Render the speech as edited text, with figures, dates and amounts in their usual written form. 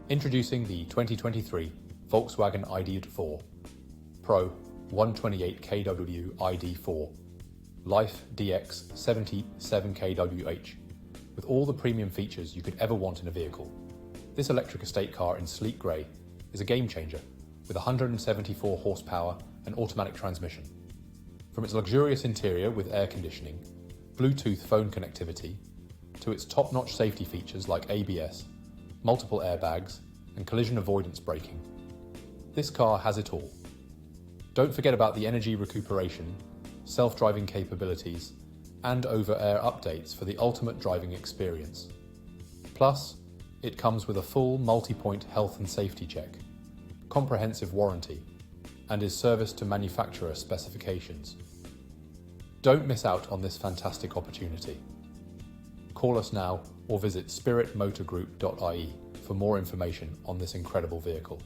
Introducing the 2023 Volkswagen Id.4 PRO 128 KW ID.4 Life DX 77 kWh, with all the premium features you could ever want in a vehicle. This electric estate car in sleek grey is a game changer with 174 horsepower and automatic transmission. From its luxurious interior with air conditioning, Bluetooth phone connectivity, to its top-notch safety features like ABS, multiple airbags, and collision avoidance braking, this car has it all. Don't forget about the energy recuperation, self-driving capabilities, and over-air updates for the ultimate driving experience. Plus, it comes with a full multi-point health and safety check, comprehensive warranty, and is serviced to manufacturer specifications. Don't miss out on this fantastic opportunity. Call us now or visit spiritmotorgroup.ie for more information on this incredible vehicle.